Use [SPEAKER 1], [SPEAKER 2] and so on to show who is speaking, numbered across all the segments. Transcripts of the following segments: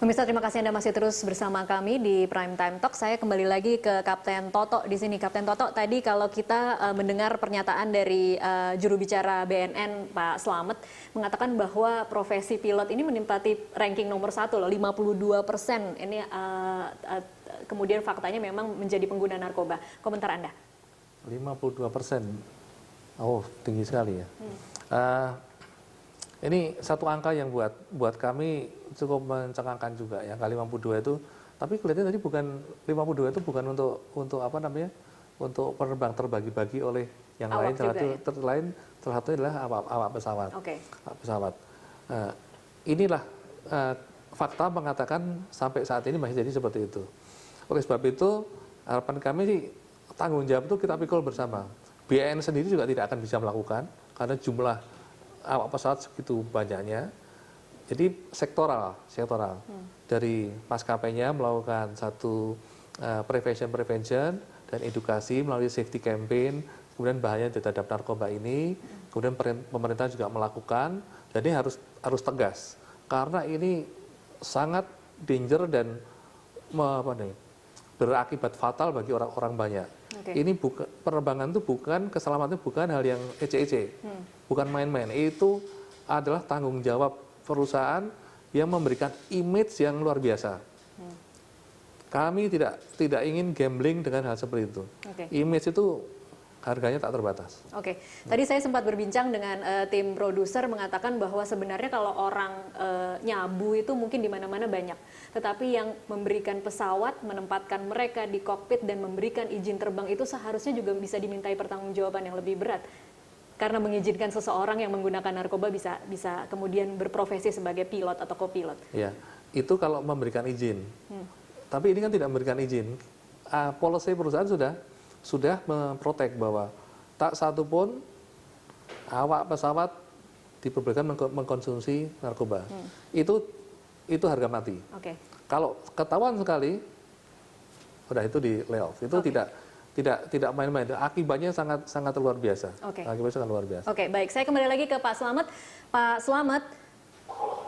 [SPEAKER 1] Pemirsa, terima kasih Anda masih terus bersama kami di Prime Time Talk. Saya kembali lagi ke Kapten Toto di sini. Kapten Toto, tadi kalau kita mendengar pernyataan dari juru bicara BNN Pak Slamet mengatakan bahwa profesi pilot ini menempati ranking nomor 1 loh, 52%. Ini kemudian faktanya memang menjadi pengguna narkoba. Komentar Anda?
[SPEAKER 2] 52%. Oh, tinggi sekali ya. Ini satu angka yang buat kami cukup mencengangkan juga ya, angka 52 itu. Tapi kelihatannya tadi bukan 52 itu bukan untuk apa namanya? Untuk penerbang terbagi-bagi oleh yang lain. Salah satu adalah awak pesawat.
[SPEAKER 1] Okay.
[SPEAKER 2] Awak pesawat. Inilah fakta mengatakan sampai saat ini masih jadi seperti itu. Oleh sebab itu harapan kami sih tanggung jawab itu kita pikul bersama. BNN sendiri juga tidak akan bisa melakukan karena jumlah awak pesawat segitu banyaknya. Jadi sektoral dari maskapainya melakukan satu prevention dan edukasi melalui safety campaign, kemudian bahaya terhadap narkoba ini, kemudian pemerintah juga melakukan. Jadi harus tegas karena ini sangat danger dan berakibat fatal bagi orang-orang banyak. Okay. Ini penerbangan itu keselamatan itu bukan hal yang ece-ece, bukan main-main. Itu adalah tanggung jawab perusahaan yang memberikan image yang luar biasa. Kami tidak ingin gambling dengan hal seperti itu. Okay. Image itu harganya tak terbatas.
[SPEAKER 1] Oke, tadi saya sempat berbincang dengan tim produser mengatakan bahwa sebenarnya kalau orang nyabu itu mungkin di mana-mana banyak, tetapi yang memberikan pesawat, menempatkan mereka di kokpit dan memberikan izin terbang itu seharusnya juga bisa dimintai pertanggungjawaban yang lebih berat, karena mengizinkan seseorang yang menggunakan narkoba bisa kemudian berprofesi sebagai pilot atau kopilot.
[SPEAKER 2] Ya, itu kalau memberikan izin. Tapi ini kan tidak memberikan izin. Policy perusahaan sudah memprotek bahwa tak satu pun awak pesawat diperbolehkan mengkonsumsi narkoba. Itu harga mati. Okay. Kalau ketahuan sekali, udah itu di layoff. Itu tidak main-main. Akibatnya sangat luar biasa. Okay. Akibatnya sangat luar biasa.
[SPEAKER 1] Oke, baik. Saya kembali lagi ke Pak Slamet. Pak Slamet.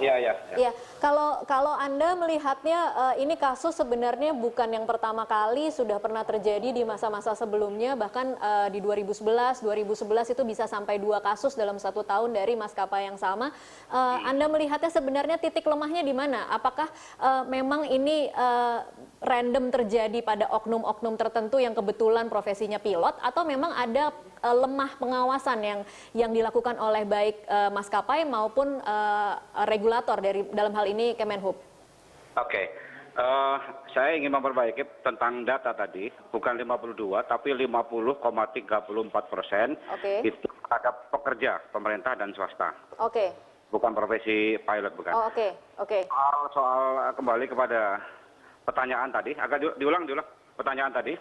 [SPEAKER 3] Iya.
[SPEAKER 1] Kalau Anda melihatnya ini kasus sebenarnya bukan yang pertama kali, sudah pernah terjadi di masa-masa sebelumnya, bahkan di 2011 itu bisa sampai 2 kasus dalam 1 tahun dari maskapai yang sama. Anda melihatnya sebenarnya titik lemahnya di mana? Apakah memang ini random terjadi pada oknum-oknum tertentu yang kebetulan profesinya pilot, atau memang ada lemah pengawasan yang dilakukan oleh baik maskapai maupun regulator dalam hal ini Kemenhub?
[SPEAKER 3] Oke. Saya ingin memperbaiki tentang data tadi, bukan 52 tapi 50,34% itu ada pekerja pemerintah dan swasta.
[SPEAKER 1] Oke.
[SPEAKER 3] Bukan profesi pilot, bukan.
[SPEAKER 1] Oh, oke.
[SPEAKER 3] Soal kembali kepada pertanyaan tadi, agak diulang pertanyaan tadi.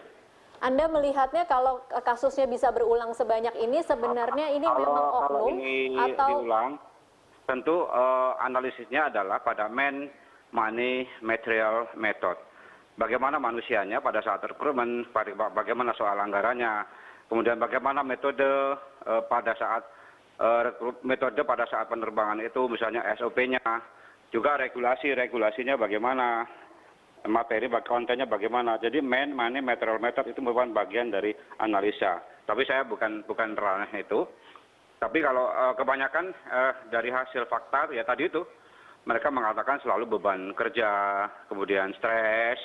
[SPEAKER 1] Anda melihatnya kalau kasusnya bisa berulang sebanyak ini, sebenarnya ini memang oknum
[SPEAKER 3] kalau ini
[SPEAKER 1] atau
[SPEAKER 3] diulang, tentu analisisnya adalah pada man, money, material, method. Bagaimana manusianya pada saat rekrutmen, bagaimana soal anggarannya, kemudian bagaimana metode pada saat pada saat penerbangan itu, misalnya SOP-nya, juga regulasinya bagaimana, materi kontennya bagaimana. Jadi man, money, material, method itu merupakan bagian dari analisa. Tapi saya bukan ranah itu. Tapi kalau kebanyakan dari hasil fakta ya tadi itu, mereka mengatakan selalu beban kerja, kemudian stres.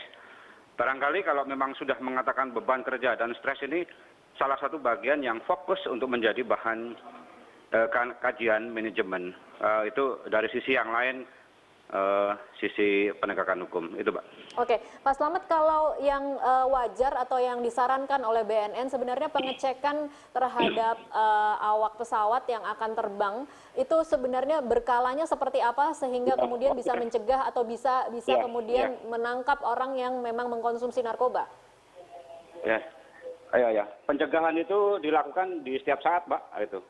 [SPEAKER 3] Barangkali kalau memang sudah mengatakan beban kerja dan stres ini salah satu bagian yang fokus untuk menjadi bahan kajian manajemen. Itu dari sisi yang lain, sisi penegakan hukum itu, Pak.
[SPEAKER 1] Oke, Pak Slamet, kalau yang wajar atau yang disarankan oleh BNN sebenarnya pengecekan terhadap awak pesawat yang akan terbang itu sebenarnya berkalanya seperti apa sehingga kemudian bisa mencegah atau bisa kemudian menangkap orang yang memang mengkonsumsi narkoba?
[SPEAKER 3] Ya, pencegahan itu dilakukan di setiap saat, Pak. Itu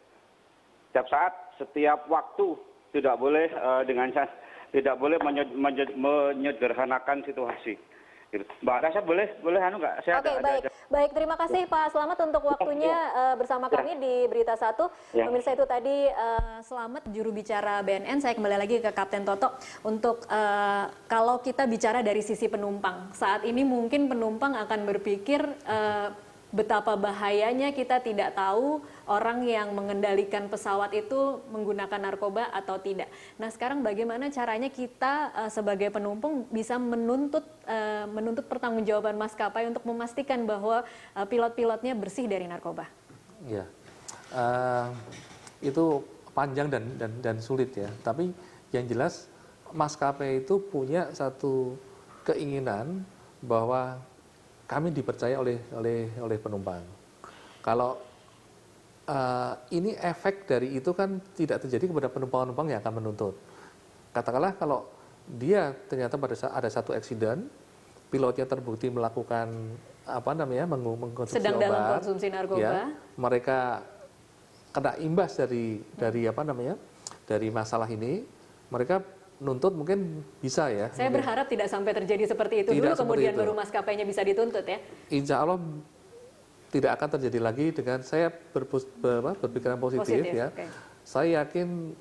[SPEAKER 3] setiap saat, setiap waktu, tidak boleh tidak boleh menyederhanakan situasi. Mbak Rasa boleh nggak?
[SPEAKER 1] Oke, baik. Baik, terima kasih Pak Slamet untuk waktunya bersama kami di Berita Satu. Pemirsa, itu tadi Slamet, juru bicara BNN. Saya kembali lagi ke Kapten Toto untuk kalau kita bicara dari sisi penumpang. Saat ini mungkin penumpang akan berpikir betapa bahayanya kita tidak tahu orang yang mengendalikan pesawat itu menggunakan narkoba atau tidak. Nah, sekarang bagaimana caranya kita sebagai penumpang bisa menuntut pertanggungjawaban maskapai untuk memastikan bahwa pilot-pilotnya bersih dari narkoba?
[SPEAKER 2] Ya, itu panjang dan sulit ya. Tapi yang jelas maskapai itu punya satu keinginan bahwa kami dipercaya oleh penumpang. Kalau ini efek dari itu kan tidak terjadi kepada penumpang-penumpang yang akan menuntut. Katakanlah kalau dia ternyata pada saat ada satu eksiden, pilotnya terbukti melakukan mengkonsumsi
[SPEAKER 1] sedang
[SPEAKER 2] obat,
[SPEAKER 1] dalam konsumsi narkoba,
[SPEAKER 2] ya, mereka kena imbas dari dari masalah ini, mereka nuntut mungkin bisa ya.
[SPEAKER 1] Saya berharap tidak sampai terjadi seperti itu
[SPEAKER 2] Tidak
[SPEAKER 1] dulu, kemudian
[SPEAKER 2] seperti itu.
[SPEAKER 1] baru maskapainya bisa dituntut ya.
[SPEAKER 2] Insya Allah tidak akan terjadi lagi dengan saya berpikiran positif ya.
[SPEAKER 1] Okay.
[SPEAKER 2] Saya yakin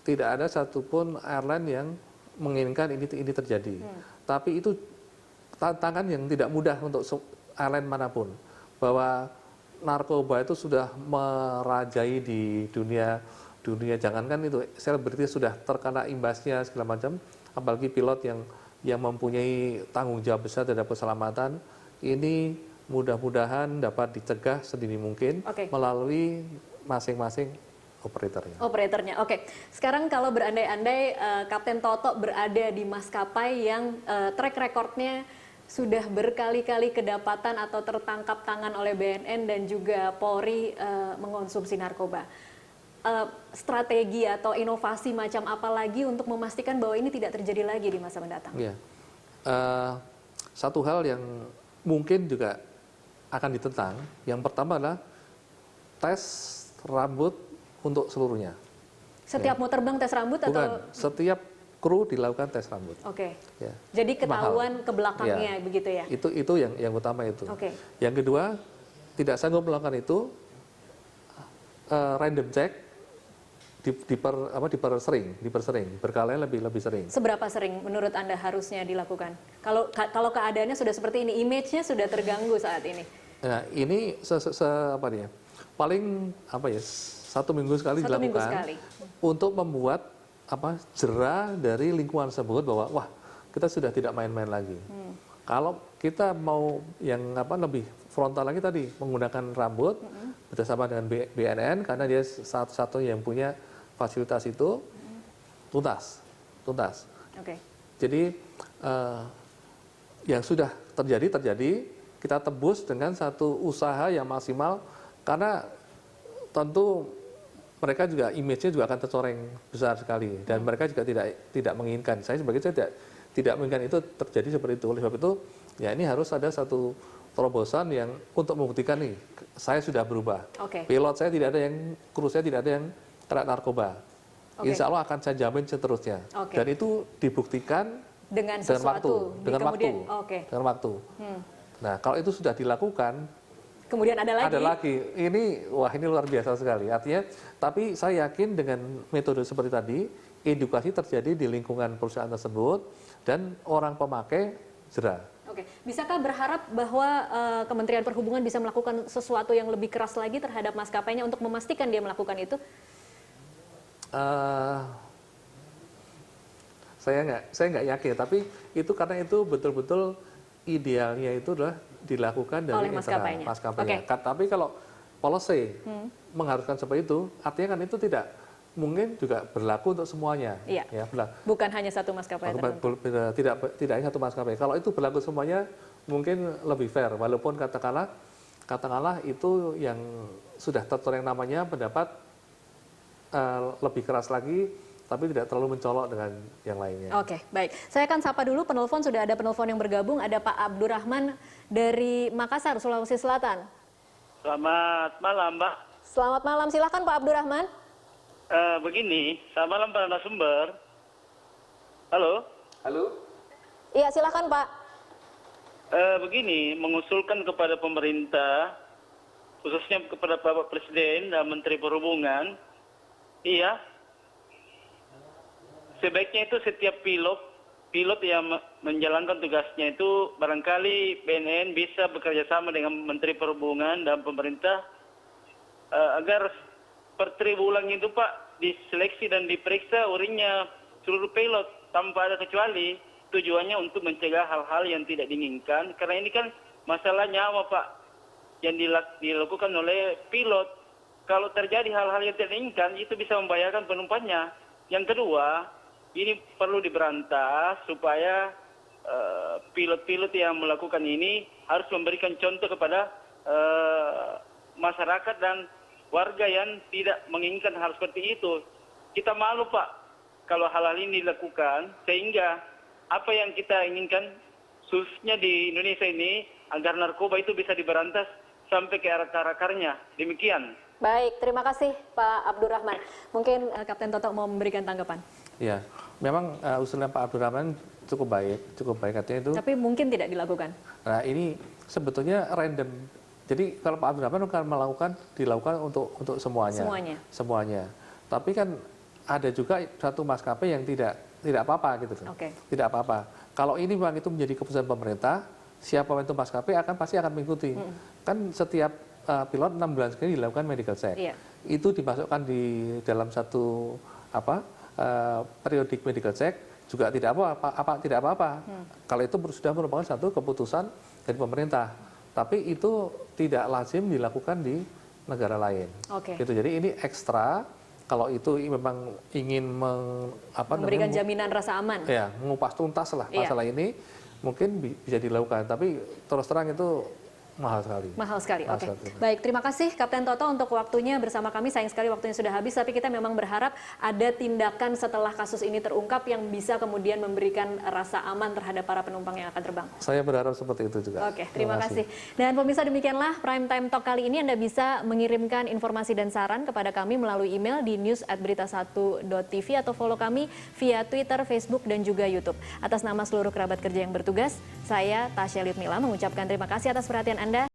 [SPEAKER 2] tidak ada satupun airline yang menginginkan ini terjadi. Tapi itu tantangan yang tidak mudah untuk airline manapun. Bahwa narkoba itu sudah merajai di dunia, jangankan itu selebriti sudah terkena imbasnya segala macam, apalagi pilot yang mempunyai tanggung jawab besar terhadap keselamatan. Ini mudah-mudahan dapat dicegah sedini mungkin melalui masing-masing operatornya. Oke.
[SPEAKER 1] Sekarang kalau berandai-andai Kapten Toto berada di maskapai yang track recordnya sudah berkali-kali kedapatan atau tertangkap tangan oleh BNN dan juga Polri mengonsumsi narkoba. Strategi atau inovasi macam apa lagi untuk memastikan bahwa ini tidak terjadi lagi di masa mendatang?
[SPEAKER 2] Ya. Satu hal yang mungkin juga akan ditentang, yang pertama adalah tes rambut untuk seluruhnya.
[SPEAKER 1] Setiap mau terbang tes rambut?
[SPEAKER 2] Bukan,
[SPEAKER 1] atau
[SPEAKER 2] setiap kru dilakukan tes rambut.
[SPEAKER 1] Oke.
[SPEAKER 2] Ya.
[SPEAKER 1] Jadi ketahuan
[SPEAKER 2] Mahal.
[SPEAKER 1] ke belakangnya
[SPEAKER 2] Ya.
[SPEAKER 1] begitu ya?
[SPEAKER 2] Itu yang utama itu.
[SPEAKER 1] Oke.
[SPEAKER 2] Yang kedua, tidak sanggup melakukan itu, random check dipersering, berkala lebih sering.
[SPEAKER 1] Seberapa sering menurut Anda harusnya dilakukan? Kalau keadaannya sudah seperti ini, image-nya sudah terganggu saat ini.
[SPEAKER 2] Nah, ini paling 1 minggu sekali dilakukan.
[SPEAKER 1] 1 minggu sekali.
[SPEAKER 2] Untuk membuat jera dari lingkungan tersebut bahwa wah, kita sudah tidak main-main lagi. Kalau kita mau yang lebih frontal lagi tadi, menggunakan rambut bersama dengan BNN karena dia satu-satunya yang punya fasilitas itu, tuntas.
[SPEAKER 1] Oke.
[SPEAKER 2] Jadi yang sudah terjadi, kita tebus dengan satu usaha yang maksimal, karena tentu mereka juga image-nya juga akan tercoreng besar sekali, dan mereka juga tidak menginginkan. Saya tidak menginginkan itu terjadi seperti itu. Oleh sebab itu, ya ini harus ada satu terobosan yang untuk membuktikan nih, saya sudah berubah. Pilot saya tidak ada yang, kru saya tidak ada yang kena narkoba. Insya Allah akan saya jamin seterusnya. Dan itu dibuktikan dengan waktu. Nah, kalau itu sudah dilakukan,
[SPEAKER 1] kemudian ada lagi.
[SPEAKER 2] Ini luar biasa sekali. Artinya, tapi saya yakin dengan metode seperti tadi, edukasi terjadi di lingkungan perusahaan tersebut dan orang pemakai jera.
[SPEAKER 1] Oke, bisakah berharap bahwa Kementerian Perhubungan bisa melakukan sesuatu yang lebih keras lagi terhadap maskapainya untuk memastikan dia melakukan itu?
[SPEAKER 2] Saya nggak yakin, tapi itu karena itu betul-betul idealnya itu adalah dilakukan dari maskapainya. Tapi kalau policy mengharuskan seperti itu, artinya kan itu tidak mungkin juga berlaku untuk semuanya.
[SPEAKER 1] Iya.
[SPEAKER 2] Ya,
[SPEAKER 1] bukan hanya satu maskapai tertentu.
[SPEAKER 2] Tidak hanya satu maskapai. Kalau itu berlaku semuanya, mungkin lebih fair. Walaupun katakanlah itu yang sudah tercoreng namanya mendapat lebih keras lagi, tapi tidak terlalu mencolok dengan yang lainnya.
[SPEAKER 1] Oke, baik. Saya akan sapa dulu penelpon, sudah ada penelpon yang bergabung. Ada Pak Abdurrahman dari Makassar, Sulawesi Selatan.
[SPEAKER 4] Selamat malam, Mbak.
[SPEAKER 1] Selamat malam, silahkan Pak Abdurrahman.
[SPEAKER 4] Begini, selamat malam para narasumber. Halo?
[SPEAKER 1] Iya, silahkan Pak.
[SPEAKER 4] Begini, mengusulkan kepada pemerintah, khususnya kepada Bapak Presiden dan Menteri Perhubungan, iya, sebaiknya itu setiap pilot yang menjalankan tugasnya itu barangkali BNN bisa bekerja sama dengan Menteri Perhubungan dan pemerintah agar per 3 bulan itu Pak diseleksi dan diperiksa urinnya seluruh pilot tanpa ada kecuali, tujuannya untuk mencegah hal-hal yang tidak diinginkan karena ini kan masalah nyawa Pak yang dilakukan oleh pilot. Kalau terjadi hal-hal yang tidak diinginkan itu bisa membahayakan penumpangnya. Yang kedua, ini perlu diberantas supaya pilot-pilot yang melakukan ini harus memberikan contoh kepada masyarakat dan warga yang tidak menginginkan hal seperti itu. Kita malu Pak kalau hal-hal ini dilakukan, sehingga apa yang kita inginkan khususnya di Indonesia ini agar narkoba itu bisa diberantas sampai ke akar-akarnya. Demikian.
[SPEAKER 1] Baik, terima kasih Pak Abdurrahman. Mungkin Kapten Toto mau memberikan tanggapan.
[SPEAKER 2] Ya, memang usulan Pak Abdurrahman cukup baik artinya itu.
[SPEAKER 1] Tapi mungkin tidak dilakukan.
[SPEAKER 2] Nah ini sebetulnya random. Jadi kalau Pak Abdurrahman akan dilakukan untuk semuanya. Semuanya. Tapi kan ada juga satu maskapai yang tidak apa-apa gitu.
[SPEAKER 1] Oke.
[SPEAKER 2] Tidak apa-apa. Kalau ini memang itu menjadi keputusan pemerintah, siapa itu maskapai pasti akan mengikuti. Kan setiap pilot 6 bulan sekali dilakukan medical check.
[SPEAKER 1] Iya.
[SPEAKER 2] Itu dimasukkan di dalam satu periodik medical check juga tidak apa-apa. Kalau itu sudah merupakan satu keputusan dari pemerintah. Tapi itu tidak lazim dilakukan di negara lain.
[SPEAKER 1] Oke.
[SPEAKER 2] Gitu. Jadi ini ekstra kalau itu memang ingin
[SPEAKER 1] memberikan jaminan rasa aman.
[SPEAKER 2] Ya, mengupas tuntas lah masalah ini mungkin bisa dilakukan. Tapi terus terang itu mahal sekali.
[SPEAKER 1] Mahal sekali, oke. Baik, terima kasih Kapten Toto untuk waktunya bersama kami. Sayang sekali waktunya sudah habis, tapi kita memang berharap ada tindakan setelah kasus ini terungkap yang bisa kemudian memberikan rasa aman terhadap para penumpang yang akan terbang.
[SPEAKER 2] Saya berharap seperti itu juga.
[SPEAKER 1] Oke, terima kasih. Dan pemirsa, demikianlah Prime Time Talk kali ini. Anda bisa mengirimkan informasi dan saran kepada kami melalui email di news@berita1.tv atau follow kami via Twitter, Facebook, dan juga YouTube. Atas nama seluruh kerabat kerja yang bertugas, saya Tasya Litmila mengucapkan terima kasih atas perhatian Anda.